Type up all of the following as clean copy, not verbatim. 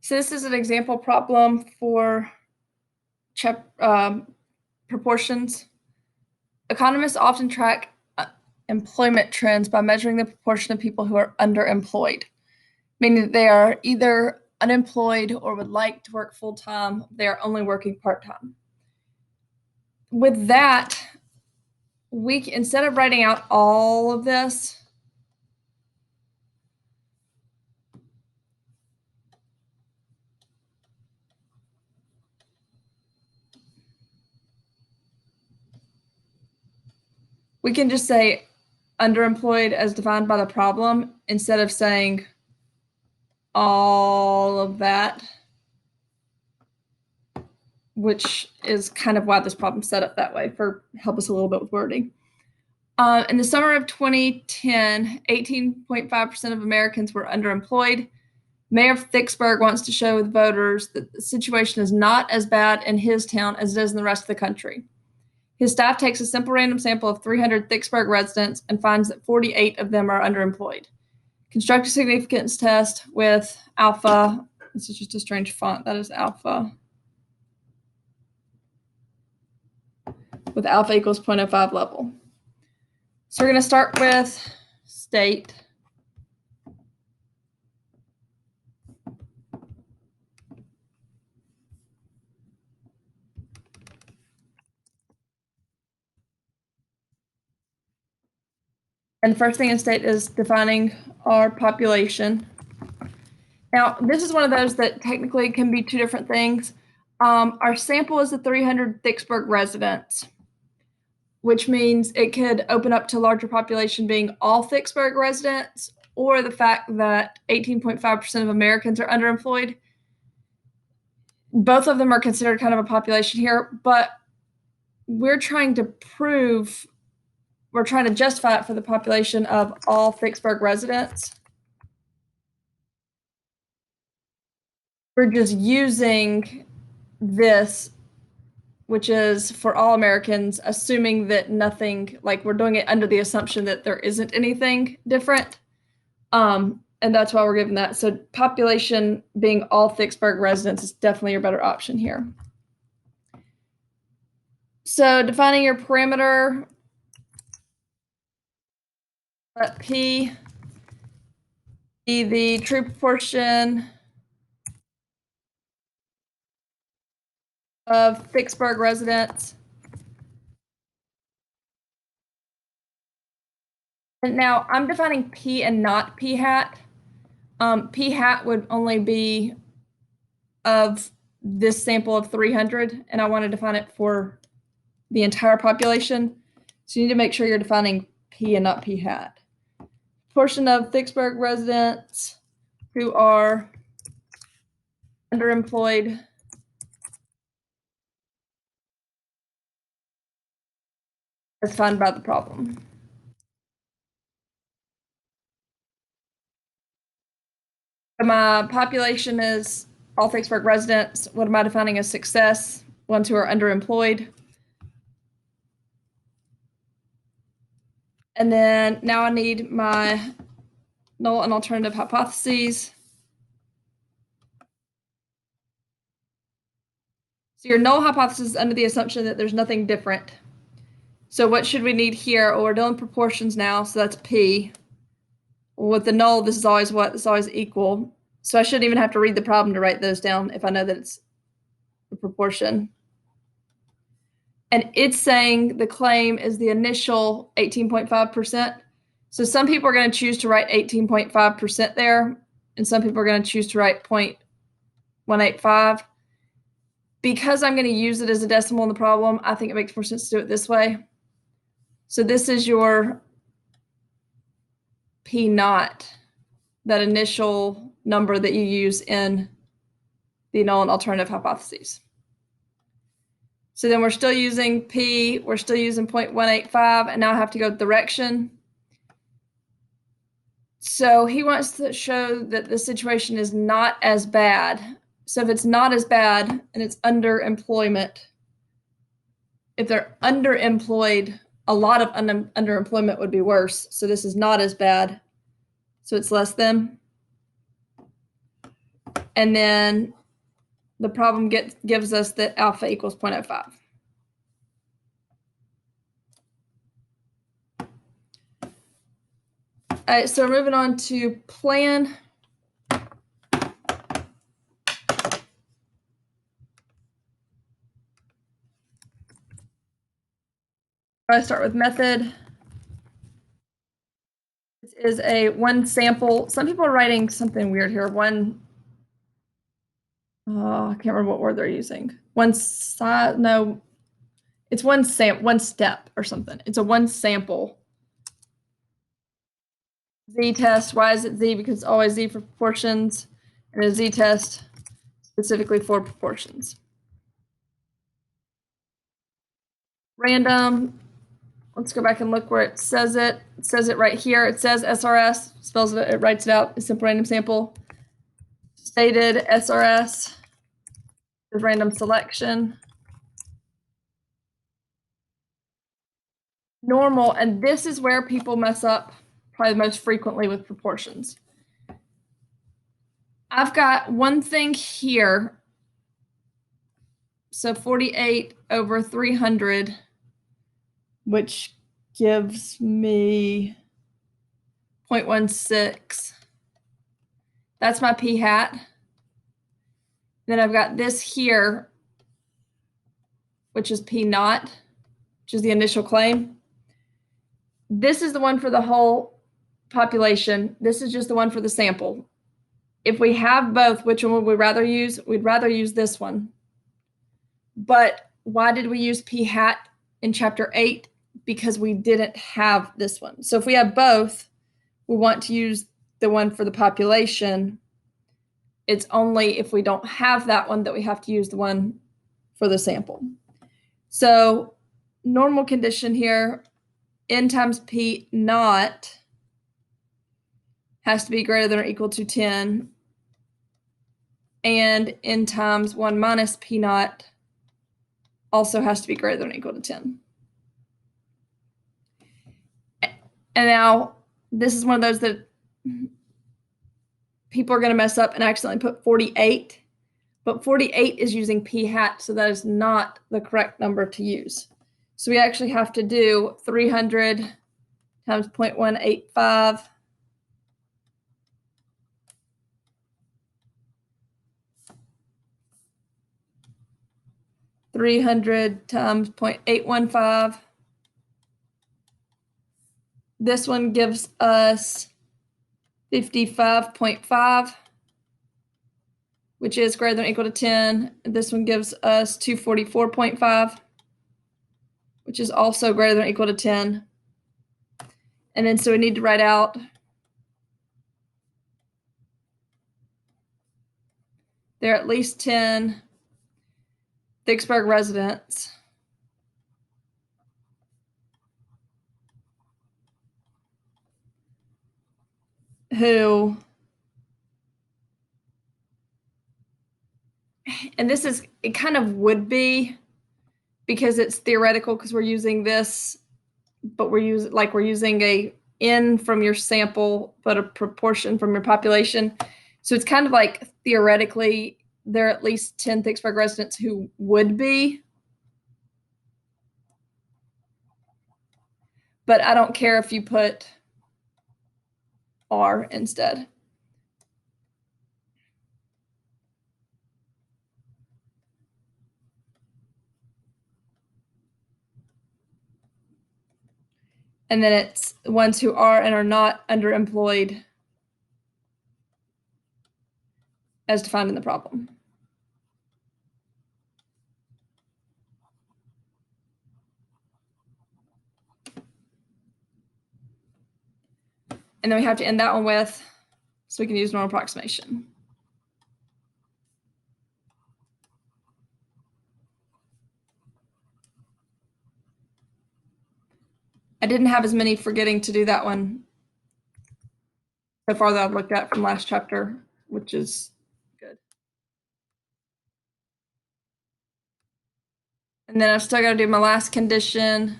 So this is an example problem for proportions. Economists often track employment trends by measuring the proportion of people who are underemployed, meaning that they are either unemployed or would like to work full-time, they are only working part-time. With that, instead of writing out all of this, we can just say underemployed as defined by the problem instead of saying all of that, which is kind of why this problem's set up that way, for help us a little bit with wording. In the summer of 2010, 18.5% of Americans were underemployed. Mayor Vicksburg wants to show the voters that the situation is not as bad in his town as it is in the rest of the country. His staff takes a simple random sample of 300 Vicksburg residents and finds that 48 of them are underemployed. Construct a significance test with alpha. This is just a strange font. That is alpha. With alpha equals 0.05 level. So we're going to start with state. And the first thing in state is defining our population. Now, this is one of those that technically can be two different things. Our sample is the 300 Vicksburg residents, which means it could open up to larger population being all Vicksburg residents, or the fact that 18.5% of Americans are underemployed. Both of them are considered kind of a population here, but we're trying to justify it for the population of all Vicksburg residents. We're just using this, which is for all Americans, assuming that nothing, like we're doing it under the assumption that there isn't anything different. And that's why we're given that. So population being all Vicksburg residents is definitely your better option here. So defining your parameter, let P be the true proportion of Vicksburg residents. And now I'm defining P and not P hat. P hat would only be of this sample of 300, and I want to define it for the entire population. So you need to make sure you're defining P and not P hat. Portion of Vicksburg residents who are underemployed as defined by the problem. So my population is all Vicksburg residents. What am I defining as success? Ones who are underemployed. And then now I need my null and alternative hypotheses. So your null hypothesis is under the assumption that there's nothing different. So what should we need here? Well, we're doing proportions now, so that's P. With the null, this is always what? It's always equal. So I shouldn't even have to read the problem to write those down if I know that it's the proportion. And it's saying the claim is the initial 18.5%. So some people are going to choose to write 18.5% there, and some people are going to choose to write 0.185. Because I'm going to use it as a decimal in the problem, I think it makes more sense to do it this way. So this is your P naught, that initial number that you use in the null and alternative hypotheses. So then we're still using P, we're still using 0.185, and now I have to go direction. So he wants to show that the situation is not as bad. So if it's not as bad and it's underemployment, if they're underemployed, a lot of underemployment would be worse. So this is not as bad. So it's less than. And then the problem gives us that alpha equals 0.05. All right, so we're moving on to plan. I start with method. This is a one sample. Some people are writing something weird here. I can't remember what word they're using. No, it's one step or something. It's a one sample. Z-test, why is it Z? Because it's always Z for proportions, and a Z-test specifically for proportions. Random, let's go back and look where it says it. It says it right here. It says SRS, spells it, it writes it out, a simple random sample. Stated SRS is random selection. Normal, and this is where people mess up probably most frequently with proportions. I've got one thing here. So 48 over 300, which gives me 0.16. That's my p hat. Then I've got this here, which is p naught, which is the initial claim. This is the one for the whole population. This is just the one for the sample. If we have both, which one would we rather use? We'd rather use this one. But why did we use p hat in chapter 8? Because we didn't have this one. So if we have both, we want to use the one for the population. It's only if we don't have that one that we have to use the one for the sample. So normal condition here, n times p naught has to be greater than or equal to 10, and n times 1 minus p naught also has to be greater than or equal to 10. And now this is one of those that people are going to mess up and accidentally put 48, but 48 is using p hat, so that is not the correct number to use. So we actually have to do 300 times 0.185 . 300 times 0.815. This one gives us 55.5, which is greater than or equal to 10. This one gives us 244.5, which is also greater than or equal to 10. And then so we need to write out there are at least 10 Vicksburg residents who, and this is, it kind of would be because it's theoretical because we're using this, but we're using a n from your sample, but a proportion from your population. So it's kind of like theoretically there are at least 10 Vicksburg residents who would be, but I don't care if you put R instead. And then it's ones who are and are not underemployed as defined in the problem. And then we have to end that one with, so we can use normal approximation. I didn't have as many forgetting to do that one so far that I've looked at from last chapter, which is good. And then I've still got to do my last condition,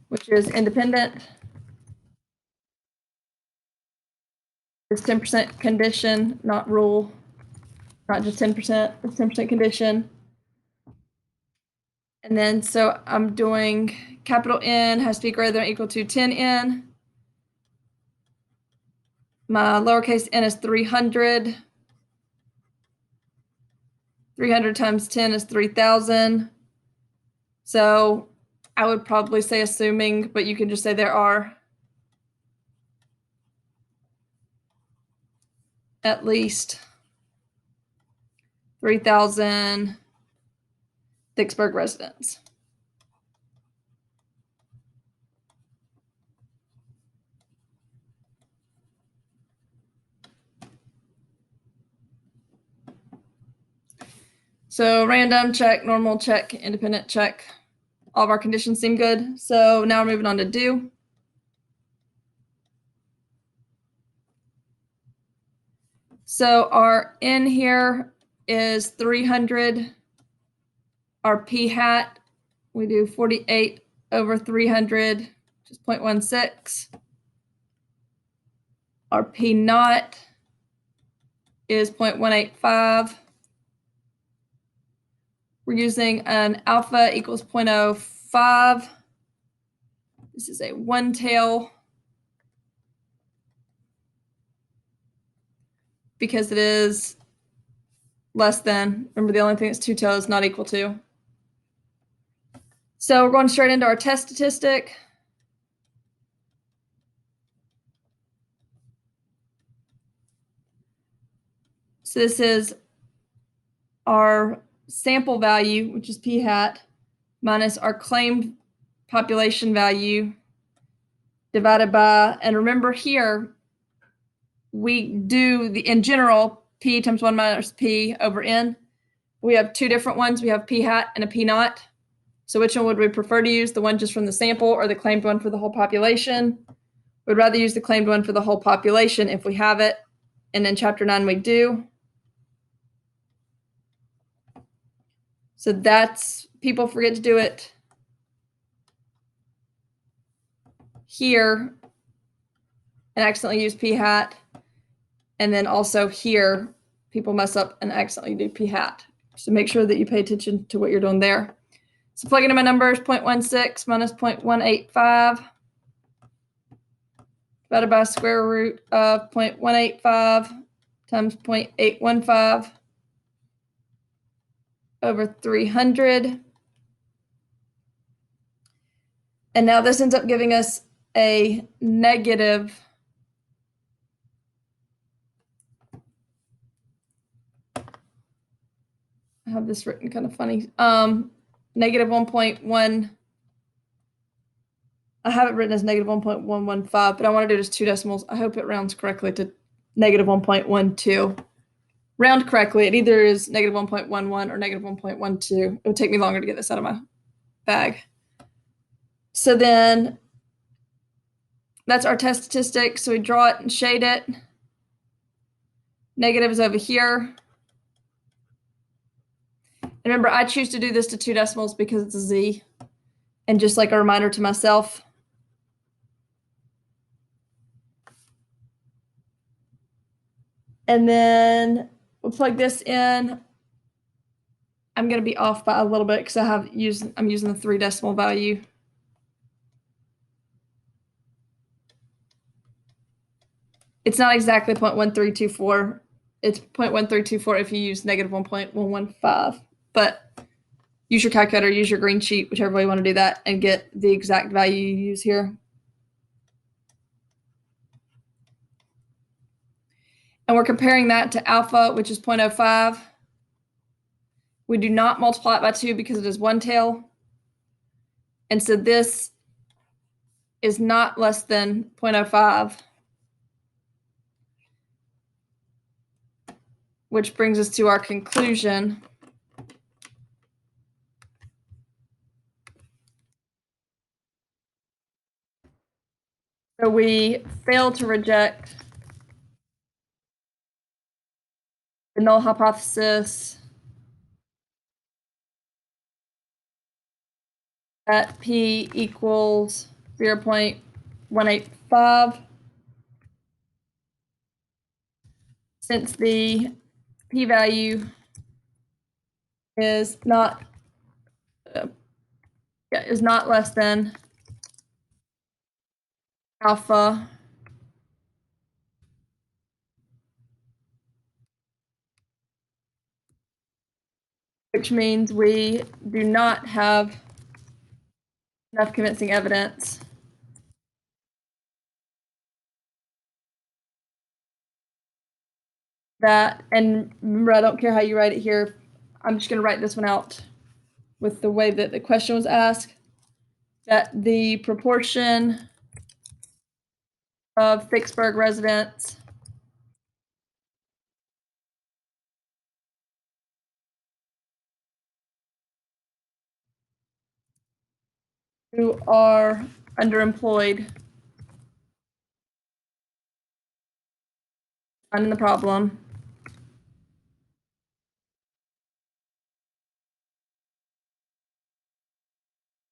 which is independent. It's 10% condition, not rule, not just 10%, it's 10% condition. And then, so I'm doing capital N has to be greater than or equal to 10N. My lowercase n is 300. 300 times 10 is 3,000. So I would probably say assuming, but you can just say there are at least 3,000 Vicksburg residents. So random, check, normal, check, independent, check. All of our conditions seem good. So now we're moving on to do. So our N here is 300. Our P hat, we do 48 over 300, which is 0.16. Our P naught is 0.185. We're using an alpha equals 0.05. This is a one tail because it is less than. Remember, the only thing that's two tails is not equal to. So we're going straight into our test statistic. So this is our sample value, which is p hat, minus our claimed population value divided by, and remember here, we do the, in general, p times 1 minus p over n. We have two different ones. We have p hat and a p naught. So which one would we prefer to use? The one just from the sample or the claimed one for the whole population? We'd rather use the claimed one for the whole population if we have it. And in chapter 9, we do. So that's, people forget to do it here and accidentally use p hat. And then also here, people mess up and accidentally do p hat. So make sure that you pay attention to what you're doing there. So plugging in my numbers, 0.16 minus 0.185 divided by square root of 0.185 times 0.815 over 300. And now this ends up giving us a negative I have this written kind of funny. Negative 1.1. I have it written as negative 1.115, but I want to do it as two decimals. I hope it rounds correctly to negative 1.12. Round correctly. It either is negative 1.11 or negative 1.12. It would take me longer to get this out of my bag. So then that's our test statistic. So we draw it and shade it. Negative is over here. And remember, I choose to do this to two decimals because it's a z. And just like a reminder to myself, and then we'll plug this in. I'm going to be off by a little bit because I'm using the 3 decimal value. It's not exactly 0.1324. It's 0.1324 if you use negative 1.115. But use your calculator, use your green sheet, whichever way you want to do that, and get the exact value you use here. And we're comparing that to alpha, which is 0.05. We do not multiply it by 2 because it is one tail. And so this is not less than 0.05. Which brings us to our conclusion. So we fail to reject the null hypothesis that p equals 0.185. since the p-value is not less than alpha, which means we do not have enough convincing evidence that, and remember, I don't care how you write it here, I'm just going to write this one out with the way that the question was asked, that the proportion of Vicksburg residents who are underemployed in the problem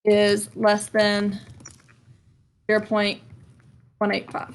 is less than 0.185.